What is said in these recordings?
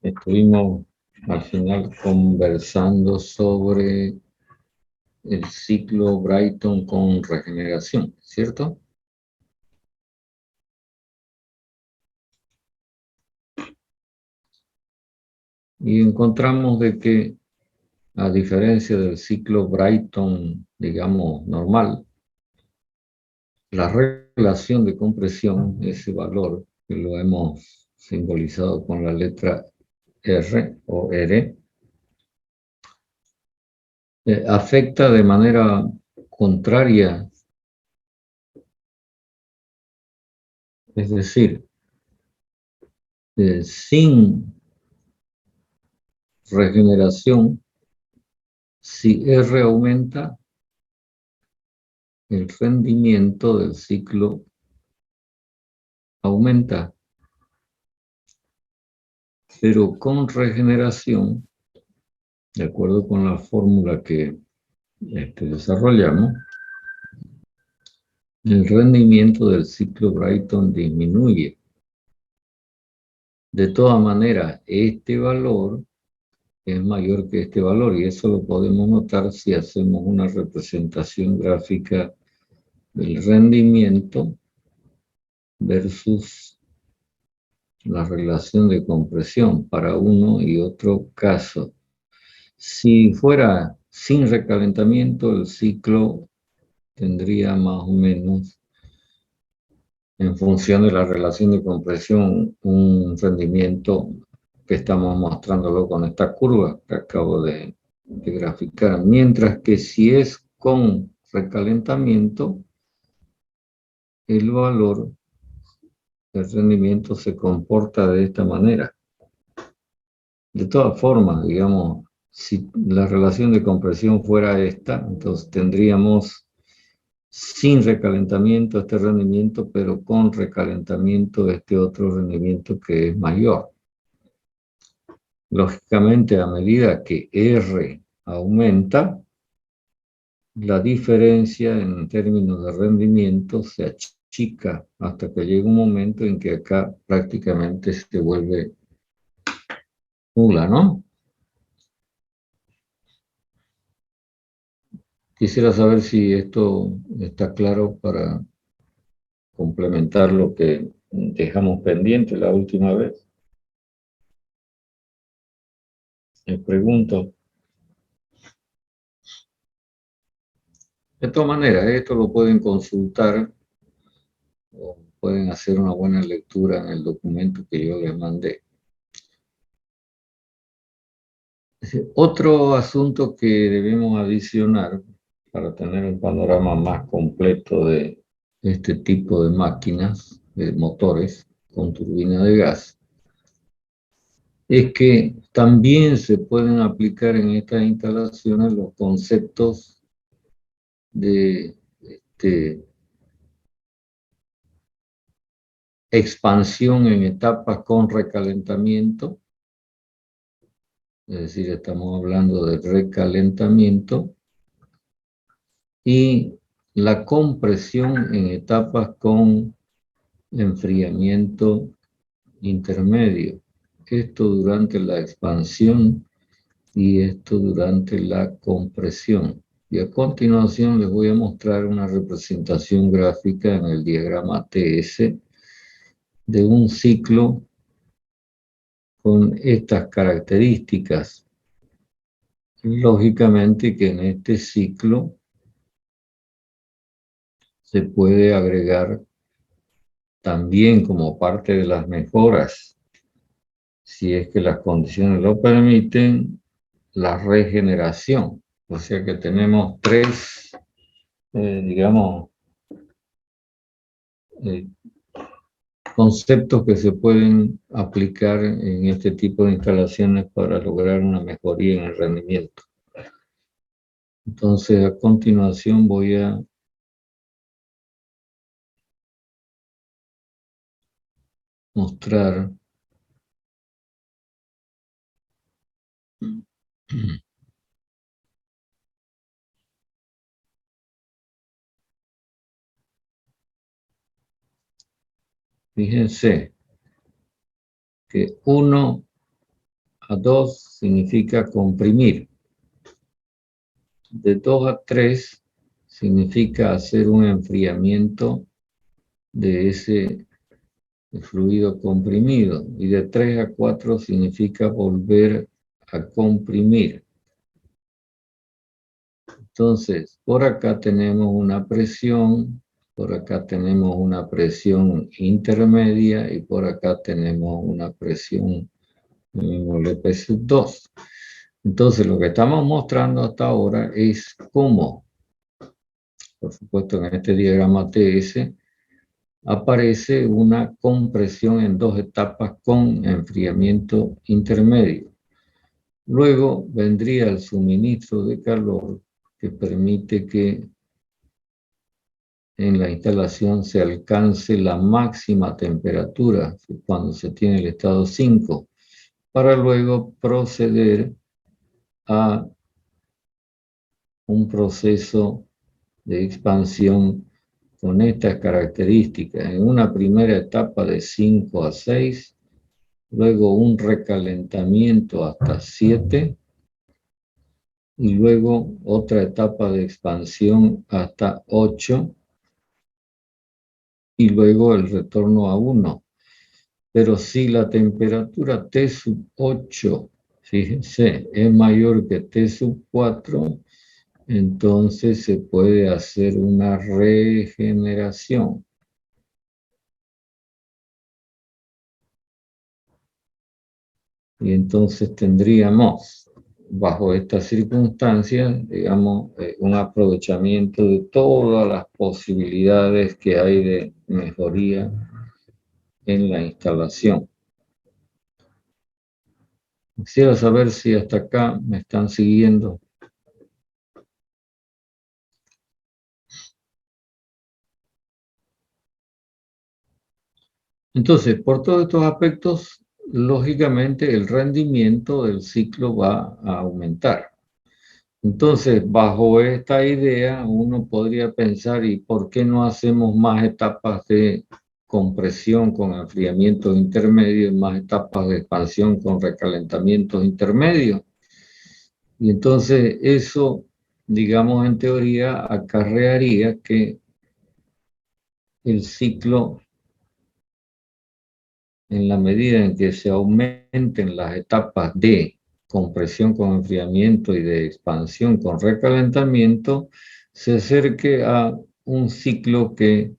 Estuvimos al final conversando sobre el ciclo Brighton con regeneración, ¿cierto? Y encontramos de que, a diferencia del ciclo Brighton, digamos, normal, la relación de compresión, ese valor que lo hemos simbolizado con la letra R o R, afecta de manera contraria, es decir, sin regeneración, si R aumenta, el rendimiento del ciclo aumenta, pero con regeneración, de acuerdo con la fórmula que desarrollamos, el rendimiento del ciclo Brighton disminuye. De todas maneras, este valor es mayor que este valor y eso lo podemos notar si hacemos una representación gráfica del rendimiento versus la relación de compresión para uno y otro caso. Si fuera sin recalentamiento, el ciclo tendría más o menos, en función de la relación de compresión, un rendimiento que estamos mostrándolo con esta curva que acabo de graficar. Mientras que si es con recalentamiento, el valor del rendimiento se comporta de esta manera. De todas formas, digamos, si la relación de compresión fuera esta, entonces tendríamos sin recalentamiento este rendimiento, pero con recalentamiento este otro rendimiento que es mayor. Lógicamente, a medida que R aumenta, la diferencia en términos de rendimiento se achica hasta que llega un momento en que acá prácticamente se vuelve nula, ¿no? Quisiera saber si esto está claro para complementar lo que dejamos pendiente la última vez. Les pregunto. De todas maneras, esto lo pueden consultar o pueden hacer una buena lectura en el documento que yo les mandé. Otro asunto que debemos adicionar para tener un panorama más completo de este tipo de máquinas, de motores con turbina de gas, es que también se pueden aplicar en estas instalaciones los conceptos de expansión en etapas con recalentamiento, es decir, estamos hablando de recalentamiento, y la compresión en etapas con enfriamiento intermedio. Esto durante la expansión y esto durante la compresión. Y a continuación les voy a mostrar una representación gráfica en el diagrama TS de un ciclo con estas características. Lógicamente que en este ciclo se puede agregar también como parte de las mejoras, si es que las condiciones lo permiten, la regeneración. O sea que tenemos tres, digamos, eh, conceptos que se pueden aplicar en este tipo de instalaciones para lograr una mejoría en el rendimiento. Entonces, a continuación voy a mostrar fíjense que uno a 2 significa comprimir. De 2 a 3 significa hacer un enfriamiento de ese fluido comprimido. Y de 3 a 4 significa volver a comprimir. Entonces, por acá tenemos una presión, por acá tenemos una presión intermedia y por acá tenemos una presión P sub 2. Entonces, lo que estamos mostrando hasta ahora es cómo, por supuesto, en este diagrama TS, aparece una compresión en 2 etapas con enfriamiento intermedio. Luego vendría el suministro de calor que permite que en la instalación se alcance la máxima temperatura cuando se tiene el estado 5, para luego proceder a un proceso de expansión con estas características. En una primera etapa de 5 a 6, luego un recalentamiento hasta 7, y luego otra etapa de expansión hasta 8, y luego el retorno a 1. Pero si la temperatura T sub 8, fíjense, es mayor que T sub 4, entonces se puede hacer una regeneración. Y entonces tendríamos, bajo estas circunstancias, digamos, un aprovechamiento de todas las posibilidades que hay de mejoría en la instalación. Quisiera saber si hasta acá me están siguiendo. Entonces, por todos estos aspectos, lógicamente el rendimiento del ciclo va a aumentar. Entonces, bajo esta idea, uno podría pensar, ¿y por qué no hacemos más etapas de compresión con enfriamiento intermedio y más etapas de expansión con recalentamientos intermedios? Y entonces eso, digamos en teoría, acarrearía que el ciclo, en la medida en que se aumenten las etapas de compresión con enfriamiento y de expansión con recalentamiento, se acerque a un ciclo que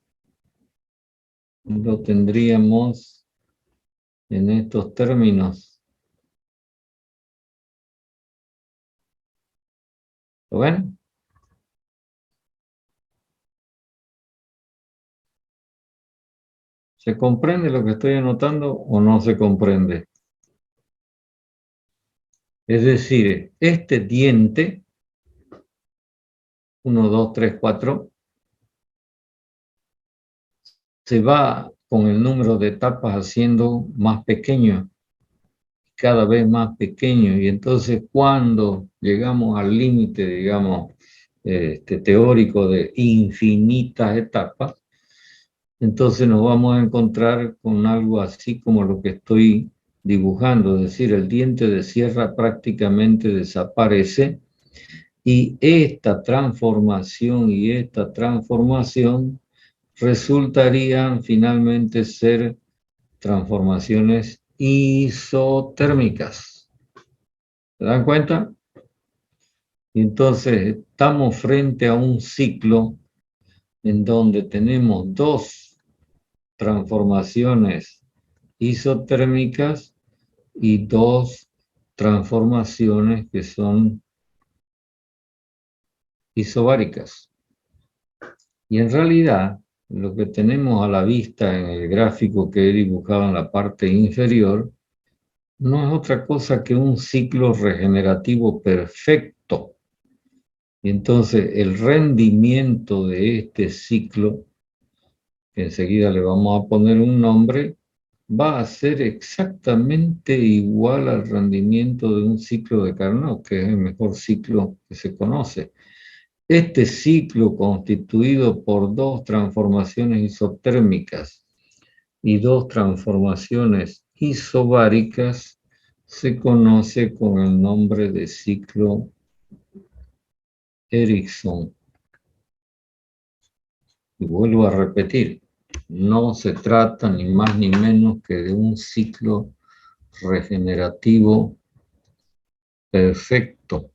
lo tendríamos en estos términos. ¿Lo ven? ¿Se comprende lo que estoy anotando o no se comprende? Es decir, este diente, 1, 2, 3, 4, se va con el número de etapas haciendo más pequeño, cada vez más pequeño, y entonces cuando llegamos al límite, digamos, teórico de infinitas etapas, entonces nos vamos a encontrar con algo así como lo que estoy dibujando, es decir, el diente de sierra prácticamente desaparece, y esta transformación resultarían finalmente ser transformaciones isotérmicas. ¿Se dan cuenta? Entonces, estamos frente a un ciclo en donde tenemos dos transformaciones isotérmicas y dos transformaciones que son isobáricas. Y en realidad, lo que tenemos a la vista en el gráfico que he dibujado en la parte inferior no es otra cosa que un ciclo regenerativo perfecto. Y entonces el rendimiento de este ciclo, que enseguida le vamos a poner un nombre, va a ser exactamente igual al rendimiento de un ciclo de Carnot, que es el mejor ciclo que se conoce. Este ciclo, constituido por dos transformaciones isotérmicas y dos transformaciones isobáricas, se conoce con el nombre de ciclo Ericsson. Y vuelvo a repetir, no se trata ni más ni menos que de un ciclo regenerativo perfecto.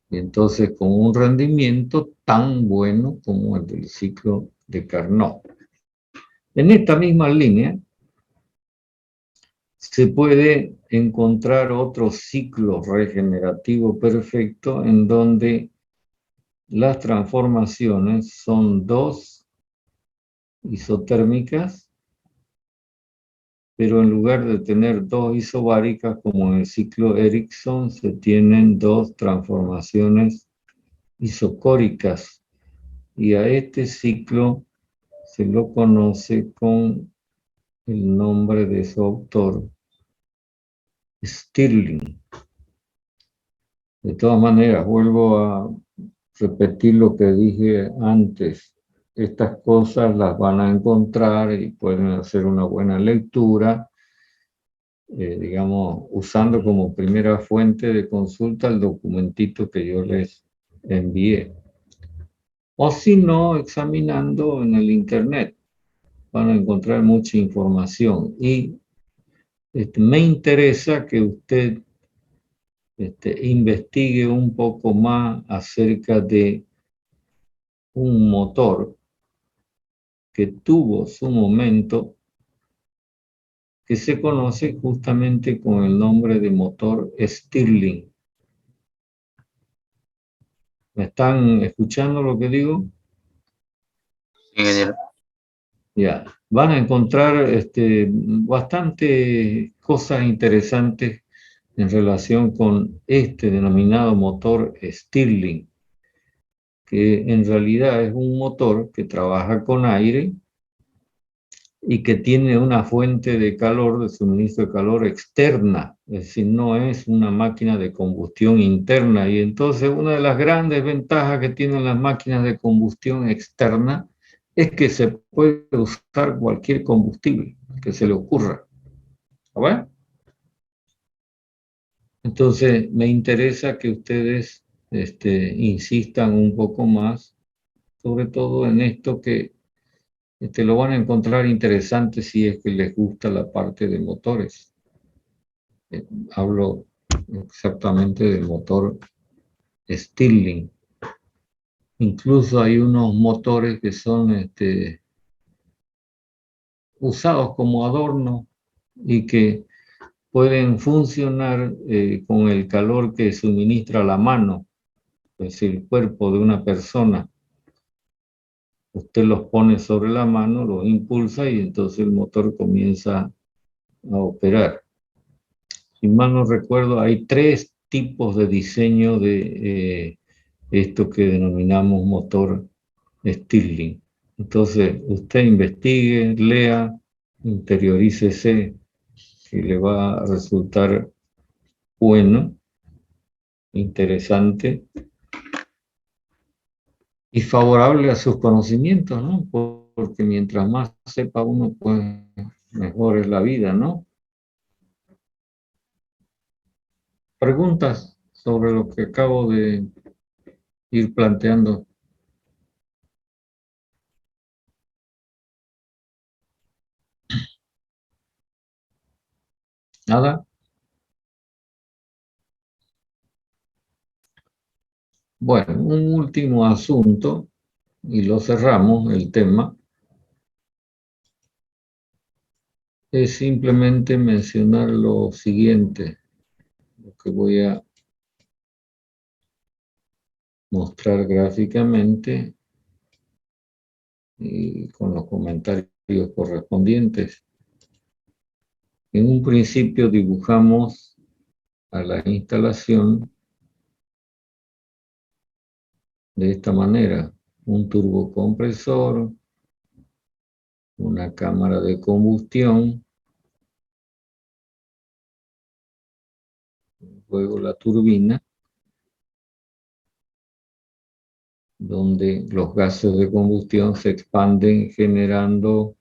Y entonces con un rendimiento tan bueno como el del ciclo de Carnot. En esta misma línea se puede encontrar otro ciclo regenerativo perfecto en donde las transformaciones son dos isotérmicas, pero en lugar de tener dos isobáricas como en el ciclo Ericsson, se tienen dos transformaciones isocóricas. Y a este ciclo se lo conoce con el nombre de su autor, Stirling. De todas maneras, vuelvo a repetir lo que dije antes. Estas cosas las van a encontrar y pueden hacer una buena lectura, digamos, usando como primera fuente de consulta el documentito que yo les envié. O si no, examinando en el internet, van a encontrar mucha información. Y me interesa que usted investigue un poco más acerca de un motor que tuvo su momento, que se conoce justamente con el nombre de motor Stirling. ¿Me están escuchando lo que digo? Ingeniero. Ya, van a encontrar bastante cosas interesantes en relación con este denominado motor Stirling, que en realidad es un motor que trabaja con aire y que tiene una fuente de calor, de suministro de calor externa, es decir, no es una máquina de combustión interna. Y entonces una de las grandes ventajas que tienen las máquinas de combustión externa es que se puede usar cualquier combustible que se le ocurra. ¿Vale? Entonces me interesa que ustedes insistan un poco más, sobre todo en esto que lo van a encontrar interesante si es que les gusta la parte de motores. Hablo exactamente del motor Stirling. Incluso hay unos motores que son usados como adorno y que pueden funcionar con el calor que suministra la mano, es decir, el cuerpo de una persona. Usted los pone sobre la mano, los impulsa y entonces el motor comienza a operar. Si mal no recuerdo, hay 3 tipos de diseño de esto que denominamos motor Stirling. Entonces, usted investigue, lea, interiorícese, y le va a resultar bueno, interesante y favorable a sus conocimientos, ¿no? Porque mientras más sepa uno, pues mejor es la vida, ¿no? Preguntas sobre lo que acabo de ir planteando. ¿Nada? Bueno, un último asunto, y lo cerramos el tema, es simplemente mencionar lo siguiente, lo que voy a mostrar gráficamente y con los comentarios correspondientes. En un principio dibujamos a la instalación de esta manera: un turbocompresor, una cámara de combustión, luego la turbina, donde los gases de combustión se expanden generando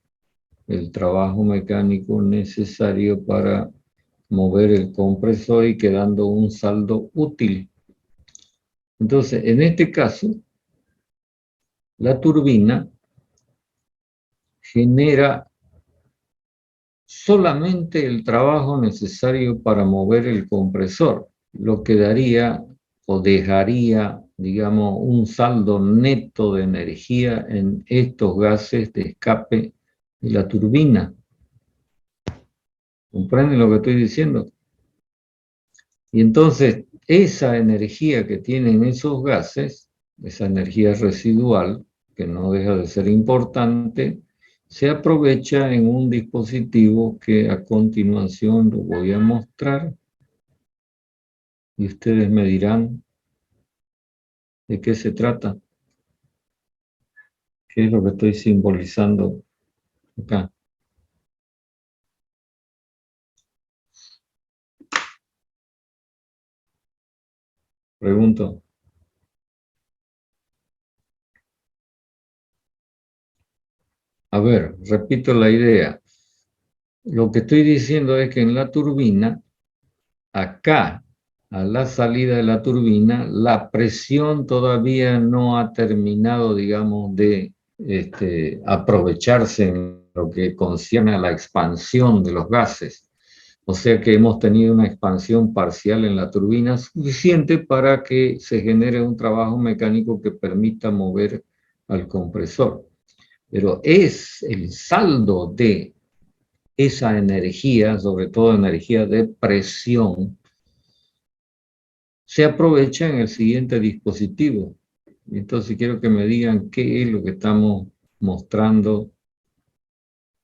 el trabajo mecánico necesario para mover el compresor y quedando un saldo útil. Entonces, en este caso, la turbina genera solamente el trabajo necesario para mover el compresor, lo que daría o dejaría, digamos, un saldo neto de energía en estos gases de escape de la turbina. ¿Comprenden lo que estoy diciendo? Y entonces, esa energía que tienen esos gases, esa energía residual, que no deja de ser importante, se aprovecha en un dispositivo que a continuación lo voy a mostrar y ustedes me dirán de qué se trata, qué es lo que estoy simbolizando acá. Pregunto. A ver, repito la idea. Lo que estoy diciendo es que en la turbina, acá, a la salida de la turbina, la presión todavía no ha terminado, digamos, de aprovecharse en lo que concierne a la expansión de los gases. O sea que hemos tenido una expansión parcial en la turbina suficiente para que se genere un trabajo mecánico que permita mover al compresor. Pero es el saldo de esa energía, sobre todo energía de presión, se aprovecha en el siguiente dispositivo. Entonces quiero que me digan qué es lo que estamos mostrando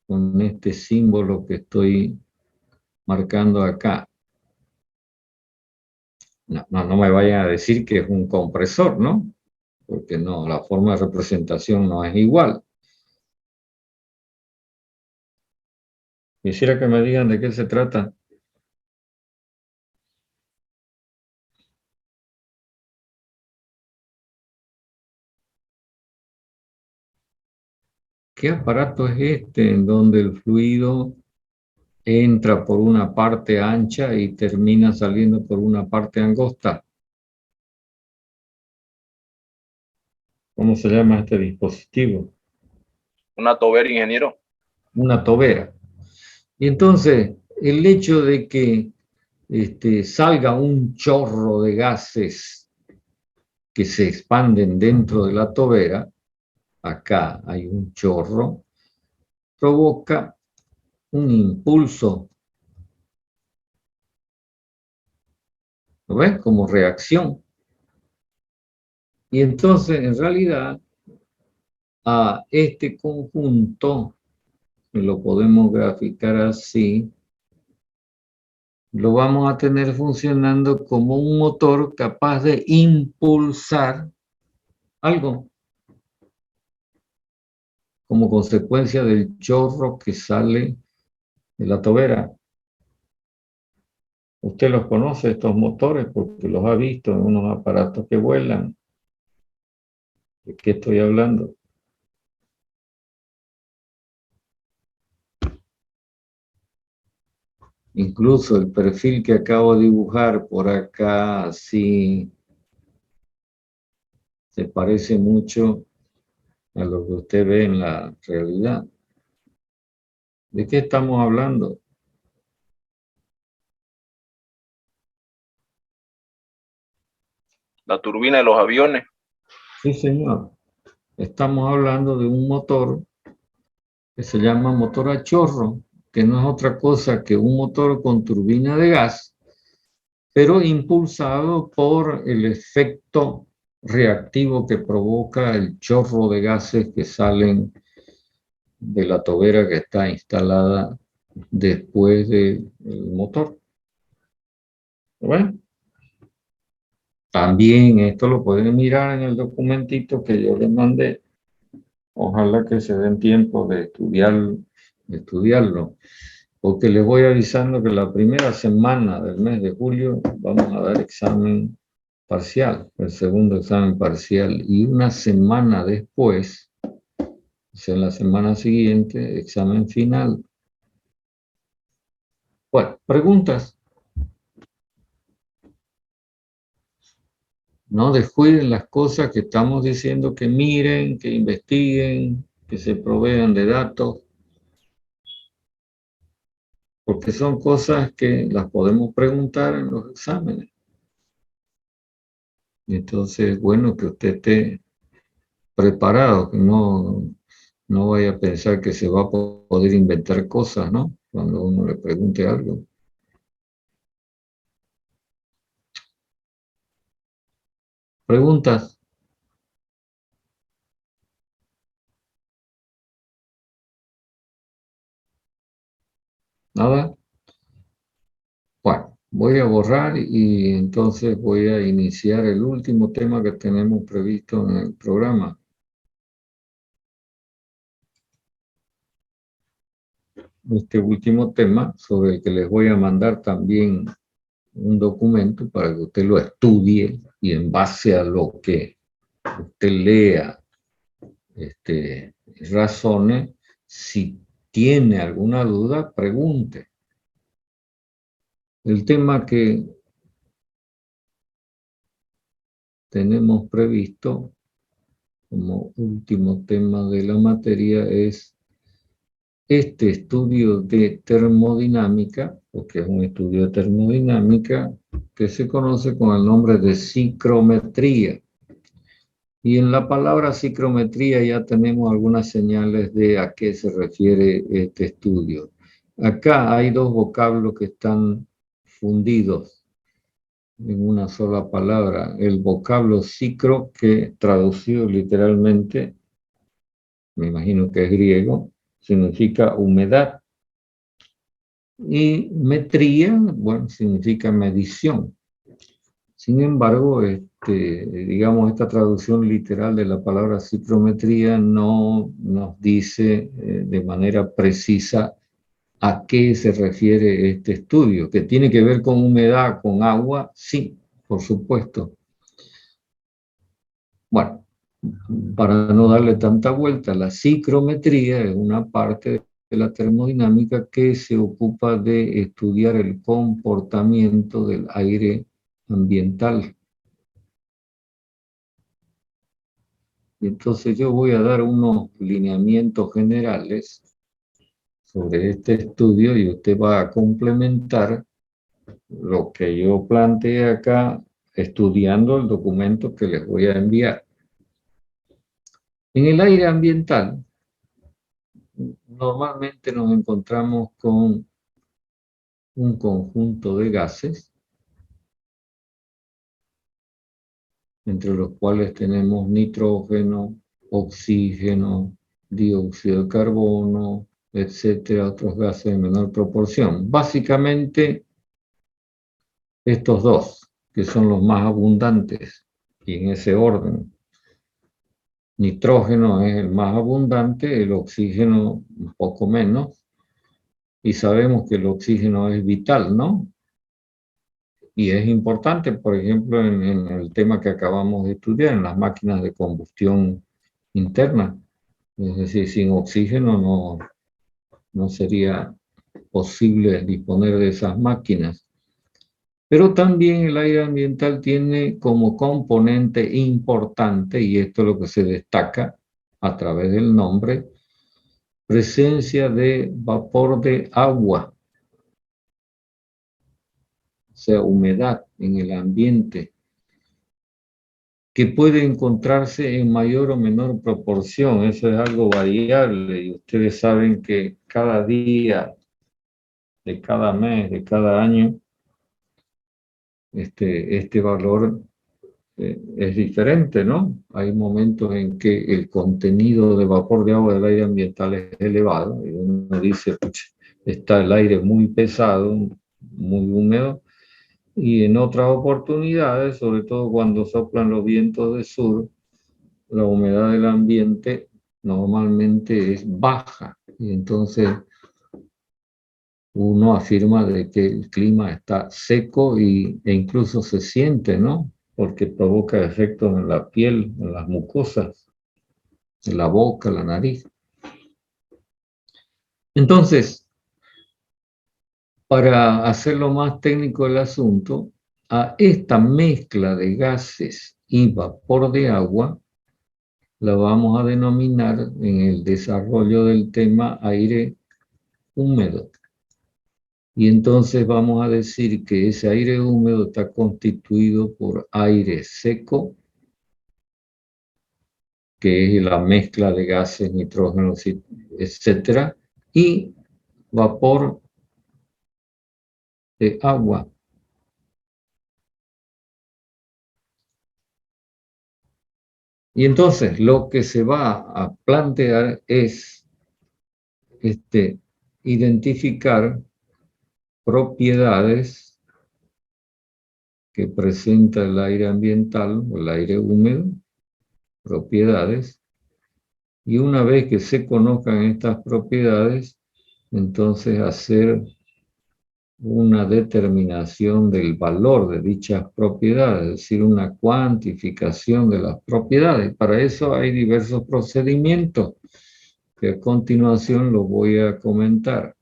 con este símbolo que estoy marcando acá. No me vayan a decir que es un compresor, ¿no? Porque no, la forma de representación no es igual. Quisiera que me digan de qué se trata. ¿Qué aparato es este en donde el fluido entra por una parte ancha y termina saliendo por una parte angosta? ¿Cómo se llama este dispositivo? Una tobera, ingeniero. Una tobera. Y entonces, el hecho de que salga un chorro de gases que se expanden dentro de la tobera, acá hay un chorro, provoca un impulso, ¿lo ves? Como reacción. Y entonces, en realidad, a este conjunto, lo podemos graficar así, lo vamos a tener funcionando como un motor capaz de impulsar algo como consecuencia del chorro que sale de la tobera. Usted los conoce, estos motores, porque los ha visto en unos aparatos que vuelan. ¿De qué estoy hablando? Incluso el perfil que acabo de dibujar por acá, así, se parece mucho a lo que usted ve en la realidad. ¿De qué estamos hablando? La turbina de los aviones. Sí, señor. Estamos hablando de un motor que se llama motor a chorro, que no es otra cosa que un motor con turbina de gas, pero impulsado por el efecto reactivo que provoca el chorro de gases que salen de la tobera que está instalada después del motor. Bueno, también esto lo pueden mirar en el documentito que yo les mandé. Ojalá que se den tiempo de estudiarlo, porque les voy avisando que la primera semana del mes de julio vamos a dar examen parcial, el segundo examen parcial, y una semana después, o sea, en la semana siguiente, examen final. Bueno, preguntas. No descuiden las cosas que estamos diciendo, que miren, que investiguen, que se provean de datos, porque son cosas que las podemos preguntar en los exámenes. Entonces, bueno, que usted esté preparado, que no vaya a pensar que se va a poder inventar cosas, ¿no? Cuando uno le pregunte algo. ¿Preguntas? ¿Nada? Bueno, voy a borrar y entonces voy a iniciar el último tema que tenemos previsto en el programa. Este último tema, sobre el que les voy a mandar también un documento para que usted lo estudie y en base a lo que usted lea, razone. Si tiene alguna duda, pregunte. El tema que tenemos previsto como último tema de la materia es este estudio de termodinámica, porque es un estudio de termodinámica que se conoce con el nombre de ciclometría. Y en la palabra ciclometría ya tenemos algunas señales de a qué se refiere este estudio. Acá hay dos vocablos que están fundidos en una sola palabra. El vocablo ciclo, que traducido literalmente, me imagino que es griego, significa humedad. Y metría, bueno, significa medición. Sin embargo, digamos, esta traducción literal de la palabra ciclometría no nos dice de manera precisa a qué se refiere este estudio, que tiene que ver con humedad, con agua, sí, por supuesto. Bueno, para no darle tanta vuelta, la ciclometría es una parte de la termodinámica que se ocupa de estudiar el comportamiento del aire ambiental. Entonces yo voy a dar unos lineamientos generales sobre este estudio y usted va a complementar lo que yo planteé acá estudiando el documento que les voy a enviar. En el aire ambiental, normalmente nos encontramos con un conjunto de gases, entre los cuales tenemos nitrógeno, oxígeno, dióxido de carbono, etcétera, otros gases en menor proporción. Básicamente, estos dos, que son los más abundantes, y en ese orden. Nitrógeno es el más abundante, el oxígeno un poco menos, y sabemos que el oxígeno es vital, ¿no? Y es importante, por ejemplo, en el tema que acabamos de estudiar, en las máquinas de combustión interna. Es decir, sin oxígeno no sería posible disponer de esas máquinas. Pero también el aire ambiental tiene como componente importante, y esto es lo que se destaca a través del nombre, presencia de vapor de agua, o sea, humedad en el ambiente, que puede encontrarse en mayor o menor proporción. Eso es algo variable y ustedes saben que cada día, de cada mes, de cada año, este valor es diferente, ¿no? Hay momentos en que el contenido de vapor de agua del aire ambiental es elevado y uno dice, pucha, está el aire muy pesado, muy húmedo, y en otras oportunidades, sobre todo cuando soplan los vientos de sur, la humedad del ambiente normalmente es baja y entonces uno afirma de que el clima está seco e incluso se siente, ¿no? Porque provoca efectos en la piel, en las mucosas, en la boca, la nariz. Entonces, para hacerlo más técnico el asunto, a esta mezcla de gases y vapor de agua la vamos a denominar en el desarrollo del tema aire húmedo. Y entonces vamos a decir que ese aire húmedo está constituido por aire seco, que es la mezcla de gases, nitrógeno, etcétera, y vapor de agua. Y entonces lo que se va a plantear es identificar propiedades que presenta el aire ambiental o el aire húmedo, propiedades, y una vez que se conozcan estas propiedades, entonces hacer una determinación del valor de dichas propiedades, es decir, una cuantificación de las propiedades. Para eso hay diversos procedimientos que a continuación los voy a comentar.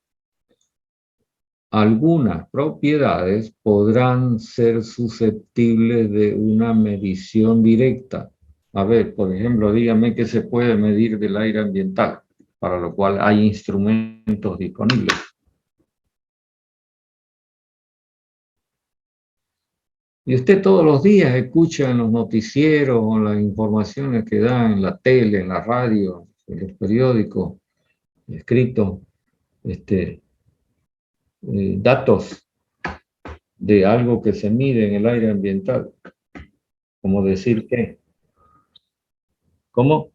Algunas propiedades podrán ser susceptibles de una medición directa. A ver, por ejemplo, dígame qué se puede medir del aire ambiental, para lo cual hay instrumentos disponibles. Y usted todos los días escucha en los noticieros o las informaciones que dan en la tele, en la radio, en los periódicos escritos, datos de algo que se mide en el aire ambiental. Como decir que, ¿cómo?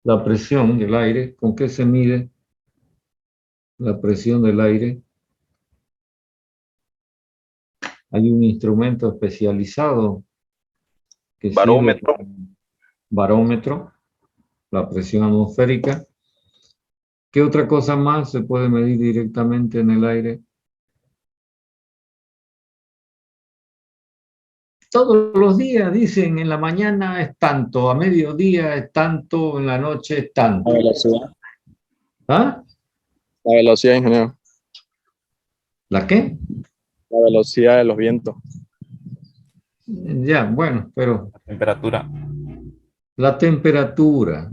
La presión del aire, ¿con qué se mide la presión del aire? Hay un instrumento especializado que sirve Barómetro. como barómetro, la presión atmosférica. ¿Qué otra cosa más se puede medir directamente en el aire? Todos los días dicen en la mañana es tanto, a mediodía es tanto, en la noche es tanto. La velocidad. ¿Ah? La velocidad, ingeniero. ¿La qué? La velocidad de los vientos. Ya, bueno, pero Temperatura. la temperatura.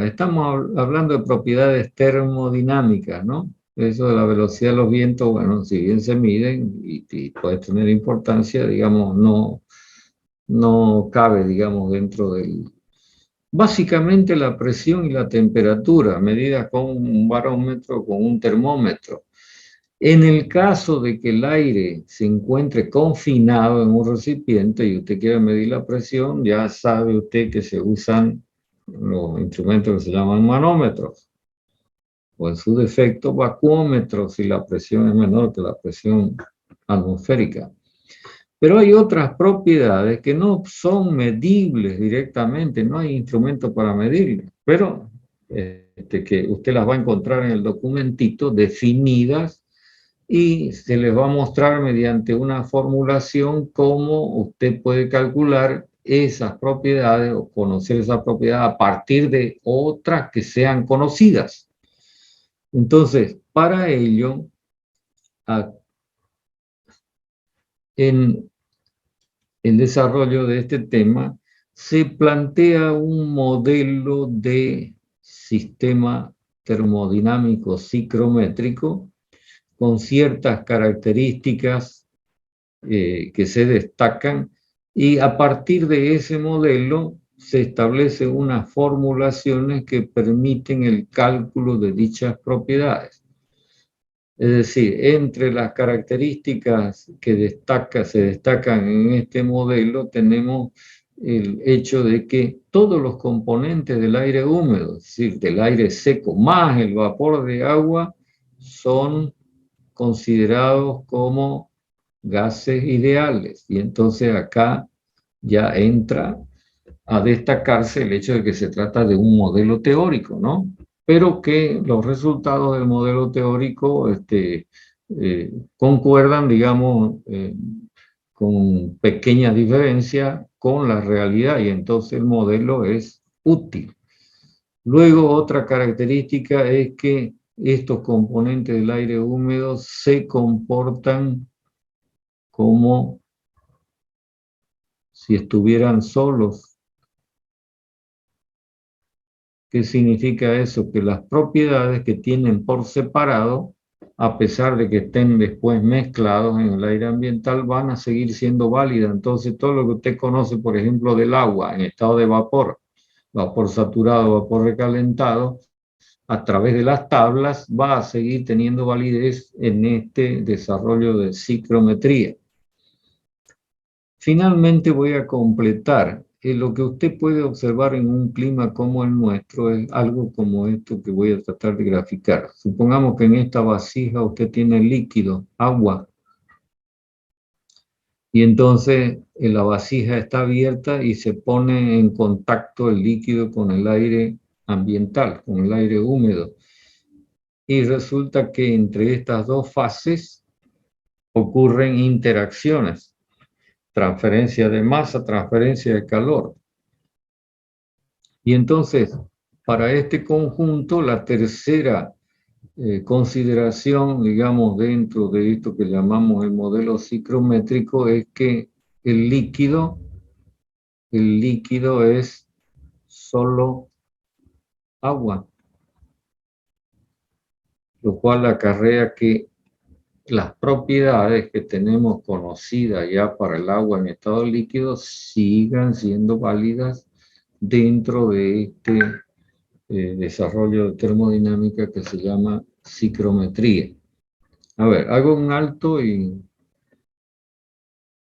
Estamos hablando de propiedades termodinámicas, ¿no? Eso de la velocidad de los vientos, bueno, si bien se miden y puede tener importancia, digamos, no cabe, digamos, dentro del... Básicamente la presión y la temperatura, medidas con un barómetro, con un termómetro. En el caso de que el aire se encuentre confinado en un recipiente y usted quiere medir la presión, ya sabe usted que se usan los instrumentos que se llaman manómetros, o en su defecto vacuómetros si la presión es menor que la presión atmosférica. Pero hay otras propiedades que no son medibles directamente, no hay instrumento para medirlas, pero que usted las va a encontrar en el documentito definidas y se les va a mostrar mediante una formulación cómo usted puede calcular esas propiedades o conocer esas propiedades a partir de otras que sean conocidas. Entonces, para ello, en el desarrollo de este tema, se plantea un modelo de sistema termodinámico ciclométrico con ciertas características que se destacan, y a partir de ese modelo se establecen unas formulaciones que permiten el cálculo de dichas propiedades. Es decir, entre las características que se destacan en este modelo tenemos el hecho de que todos los componentes del aire húmedo, es decir, del aire seco más el vapor de agua, son considerados como gases ideales. Y entonces acá ya entra a destacarse el hecho de que se trata de un modelo teórico, ¿no? Pero que los resultados del modelo teórico concuerdan, digamos, con pequeñas diferencias con la realidad, y entonces el modelo es útil. Luego, otra característica es que estos componentes del aire húmedo se comportan como si estuvieran solos. ¿Qué significa eso? Que las propiedades que tienen por separado, a pesar de que estén después mezclados en el aire ambiental, van a seguir siendo válidas. Entonces, todo lo que usted conoce, por ejemplo, del agua en estado de vapor, vapor saturado, vapor recalentado, a través de las tablas va a seguir teniendo validez en este desarrollo de ciclometría. Finalmente voy a completar. Lo que usted puede observar en un clima como el nuestro es algo como esto que voy a tratar de graficar. Supongamos que en esta vasija usted tiene líquido, agua, y entonces la vasija está abierta y se pone en contacto el líquido con el aire ambiental, con el aire húmedo. Y resulta que entre estas dos fases ocurren interacciones, transferencia de masa, transferencia de calor. Y entonces, para este conjunto, la tercera consideración, digamos, dentro de esto que llamamos el modelo ciclométrico, es que el líquido es solo agua, lo cual acarrea que las propiedades que tenemos conocidas ya para el agua en estado líquido sigan siendo válidas dentro de este desarrollo de termodinámica que se llama ciclometría. A ver, hago un alto y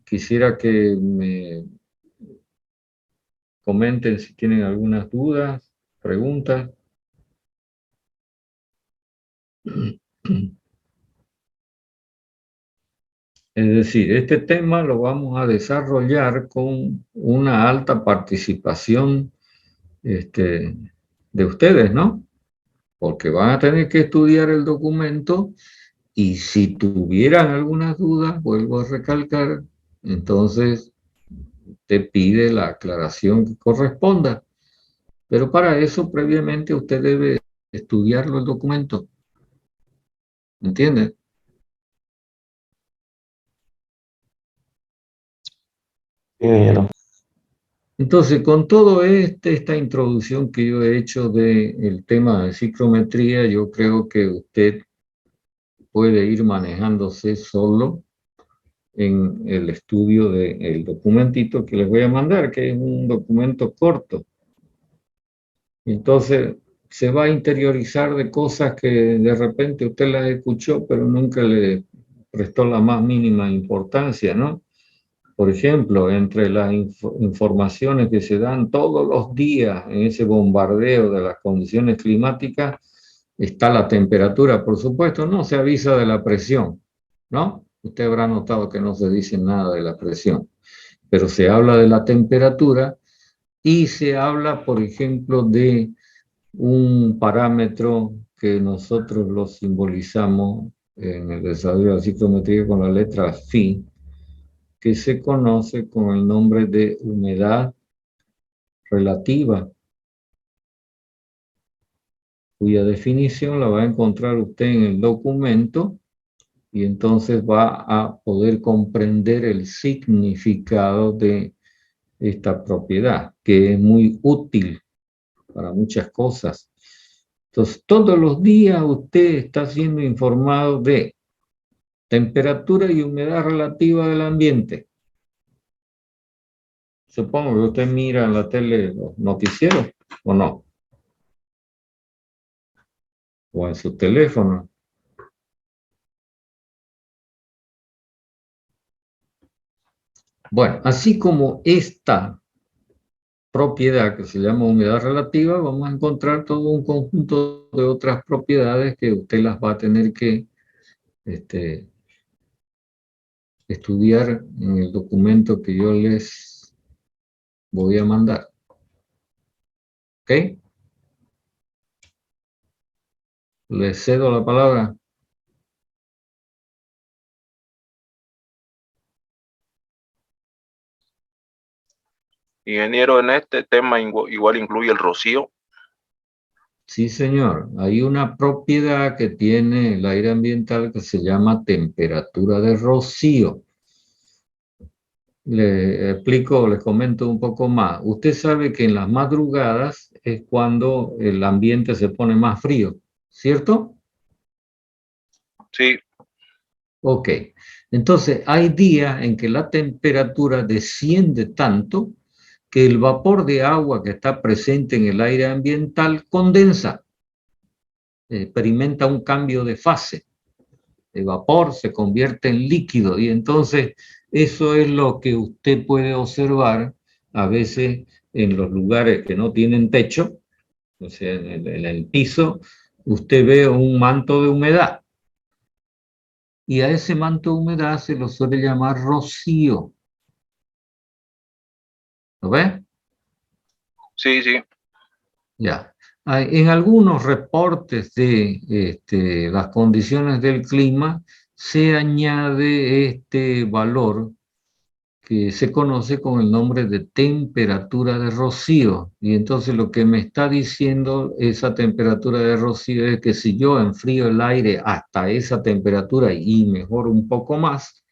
quisiera que me comenten si tienen algunas dudas, preguntas. Es decir, este tema lo vamos a desarrollar con una alta participación de ustedes, ¿no? Porque van a tener que estudiar el documento y si tuvieran algunas dudas, vuelvo a recalcar, entonces te pide la aclaración que corresponda. Pero para eso, previamente, usted debe estudiarlo el documento. ¿Entiende? Sí, ingeniero. Entonces, con todo esta introducción que yo he hecho del tema de ciclometría, yo creo que usted puede ir manejándose solo en el estudio del documentito que les voy a mandar, que es un documento corto. Entonces, se va a interiorizar de cosas que de repente usted las escuchó, pero nunca le prestó la más mínima importancia, ¿no? Por ejemplo, entre las informaciones que se dan todos los días en ese bombardeo de las condiciones climáticas, está la temperatura, por supuesto, no se avisa de la presión, ¿no? Usted habrá notado que no se dice nada de la presión, pero se habla de la temperatura y se habla, por ejemplo, de un parámetro que nosotros lo simbolizamos en el desarrollo de la ciclometría con la letra phi, que se conoce con el nombre de humedad relativa, cuya definición la va a encontrar usted en el documento y entonces va a poder comprender el significado de esta propiedad, que es muy útil para muchas cosas. Entonces, todos los días usted está siendo informado de temperatura y humedad relativa del ambiente. Supongo que usted mira en la tele los noticieros, ¿o no? O en su teléfono. Bueno, así como esta propiedad que se llama humedad relativa, vamos a encontrar todo un conjunto de otras propiedades que usted las va a tener que estudiar en el documento que yo les voy a mandar. ¿Ok? Les cedo la palabra. Ingeniero, en este tema igual incluye el rocío. Sí, señor. Hay una propiedad que tiene el aire ambiental que se llama temperatura de rocío. Le explico, les comento un poco más. Usted sabe que en las madrugadas es cuando el ambiente se pone más frío, ¿cierto? Sí, Ok. Entonces, hay días en que la temperatura desciende tanto que el vapor de agua que está presente en el aire ambiental condensa, experimenta un cambio de fase. El vapor se convierte en líquido y entonces eso es lo que usted puede observar a veces en los lugares que no tienen techo, o sea, en el piso, usted ve un manto de humedad y a ese manto de humedad se lo suele llamar rocío. ¿Lo ve? sí, sí. Ya. En algunos reportes de las condiciones del clima se añade este valor que se conoce con el nombre de temperatura de rocío. Y entonces lo que me está diciendo esa temperatura de rocío es que si yo enfrío el aire hasta esa temperatura y mejor un poco más,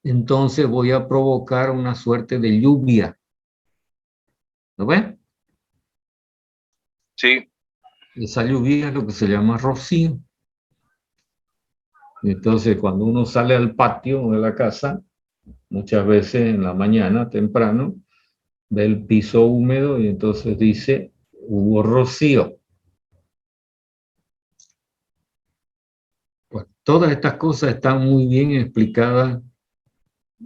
entonces voy a provocar una suerte de lluvia. ¿Lo ven? Sí, Esa lluvia es lo que se llama rocío. Entonces, cuando uno sale al patio de la casa, muchas veces en la mañana temprano, ve el piso húmedo y entonces dice, hubo rocío. Pues, todas estas cosas están muy bien explicadas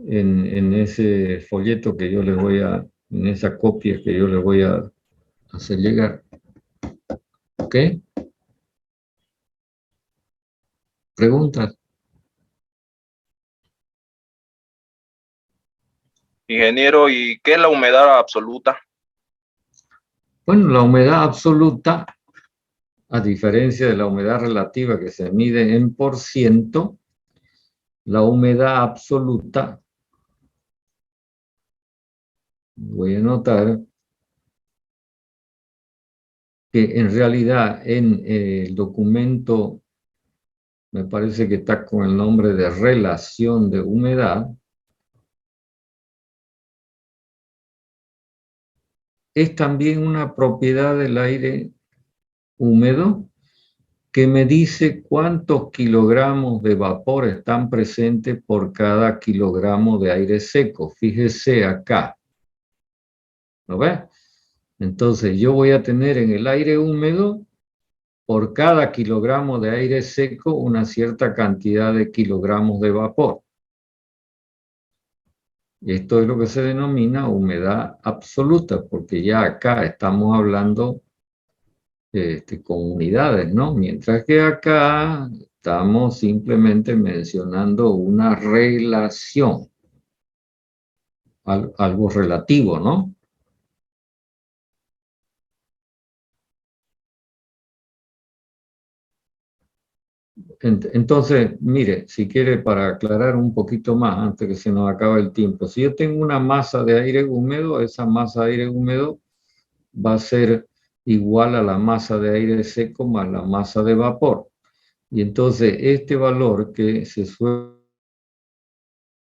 en ese folleto que yo les voy a, en esa copia que yo les voy a hacer llegar. ¿Ok? ¿Preguntas? ingeniero, ¿y qué es la humedad absoluta? Bueno, la humedad absoluta, a diferencia de la humedad relativa que se mide en por ciento, la humedad absoluta, voy a notar que en realidad en el documento, me parece que está con el nombre de relación de humedad, es también una propiedad del aire húmedo que me dice cuántos kilogramos de vapor están presentes por cada kilogramo de aire seco. Fíjese acá. ¿Lo ves? Entonces yo voy a tener en el aire húmedo, por cada kilogramo de aire seco, una cierta cantidad de kilogramos de vapor. Esto es lo que se denomina humedad absoluta, porque ya acá estamos hablando con unidades, ¿no? Mientras que acá estamos simplemente mencionando una relación, algo relativo, ¿no? Entonces, mire, si quiere, para aclarar un poquito más, antes que se nos acabe el tiempo, si yo tengo una masa de aire húmedo, esa masa de aire húmedo va a ser igual a la masa de aire seco más la masa de vapor. Y entonces este valor que se suele